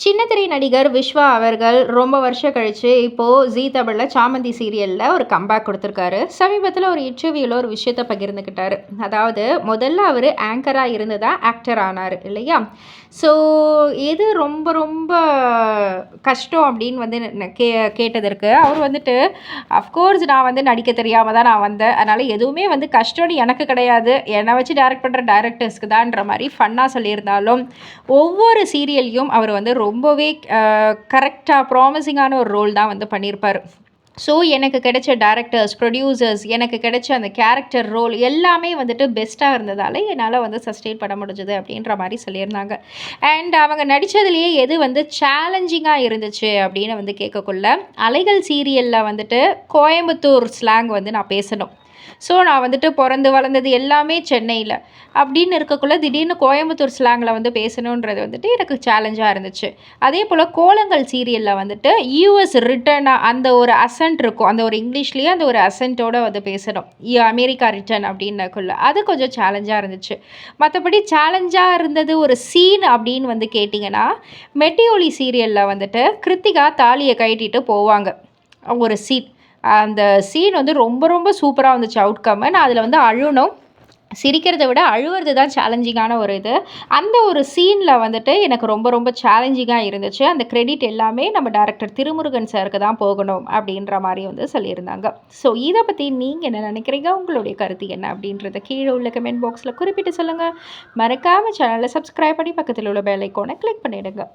சின்னத்திரை நடிகர் விஸ்வா அவர்கள் ரொம்ப வருஷம் கழிச்சு இப்போது ஜீ தமிழில் சாமந்தி சீரியலில் ஒரு கம்பேக் கொடுத்துருக்காரு. சமீபத்தில் ஒரு இன்டர்வியூவில் ஒரு விஷயத்தை பகிர்ந்துக்கிட்டாரு. அதாவது முதல்ல அவர் ஆங்கராக இருந்து தான் ஆக்டர் ஆனார் இல்லையா? ஸோ எது ரொம்ப ரொம்ப கஷ்டம் அப்படின்னு வந்து கேட்டதற்கு அவர் வந்துட்டு, அஃப்கோர்ஸ் நான் வந்து நடிக்க தெரியாமல் தான் நான் வந்தேன், அதனால் எதுவுமே வந்து கஷ்டம்னு எனக்கு கிடையாது, என்னை வச்சு டைரக்ட் பண்ணுற டைரக்டர்ஸ்க்கு தான்ற மாதிரி ஃபன்னாக சொல்லியிருந்தாலும், ஒவ்வொரு சீரியல்லையும் அவர் வந்து ரொம்பவே கரெக்டாக ப்ராமிசிங்கான ஒரு ரோல் தான் வந்து பண்ணியிருப்பார். ஸோ எனக்கு கிடைச்ச டேரக்டர்ஸ், ப்ரொடியூசர்ஸ், எனக்கு கிடைச்ச அந்த கேரக்டர் ரோல் எல்லாமே வந்துட்டு பெஸ்ட்டாக இருந்ததால் என்னால் வந்து சஸ்டெயின் பண்ண முடிஞ்சது அப்படின்ற மாதிரி சொல்லியிருந்தாங்க. அண்ட் அவங்க நடித்ததுலேயே எது வந்து சேலஞ்சிங்காக இருந்துச்சு அப்படின்னு வந்து கேட்கக்குள்ள, அலைகள் சீரியலில் வந்துட்டு கோயம்புத்தூர் ஸ்லாங் வந்து நான் பேசணும். ஸோ நான் வந்துட்டு பிறந்து வளர்ந்தது எல்லாமே சென்னையில் அப்படின்னு இருக்கக்குள்ள திடீர்னு கோயம்புத்தூர் ஸ்லாங்கில் வந்து பேசணுன்றது வந்துட்டு எனக்கு சேலஞ்சாக இருந்துச்சு. அதே போல் கோலங்கள் சீரியலில் வந்துட்டு யூஎஸ் ரிட்டனாக அந்த ஒரு அசன்ட் இருக்கும், அந்த ஒரு இங்கிலீஷ்லேயே அந்த ஒரு அசன்ட்டோடு வந்து பேசணும், அமெரிக்கா ரிட்டன் அப்படின்னக்குள்ள அது கொஞ்சம் சேலஞ்சாக இருந்துச்சு. மற்றபடி சேலஞ்சாக இருந்தது ஒரு சீன் அப்படின்னு வந்து கேட்டிங்கன்னா, மெட்டிஒலி சீரியலில் வந்துட்டு கிருத்திகா தாலியை கட்டிட்டு போவாங்க ஒரு சீன். அந்த சீன் வந்து ரொம்ப ரொம்ப சூப்பராக வந்துச்சு அவுட்கம். நான் அதில் வந்து அழுணும், சிரிக்கிறத விட அழுவுறது தான் சேலஞ்சிங்கான ஒரு இது. அந்த ஒரு சீனில் வந்துட்டு எனக்கு ரொம்ப ரொம்ப சேலஞ்சிங்காக இருந்துச்சு. அந்த கிரெடிட் எல்லாமே நம்ம டைரக்டர் திருமுருகன் சாருக்கு தான் போகணும் அப்படின்ற மாதிரி வந்து சொல்லியிருந்தாங்க. ஸோ இதை பற்றி நீங்கள் என்ன நினைக்கிறீங்க? உங்களுடைய கருத்து என்ன அப்படின்றத கீழே உள்ள கமெண்ட் பாக்ஸில் குறிப்பிட்டு சொல்லுங்கள். மறக்காமல் சேனலை சப்ஸ்கிரைப் பண்ணி பக்கத்தில் உள்ள பெல் ஐக்கானை கிளிக் பண்ணிவிடுங்க.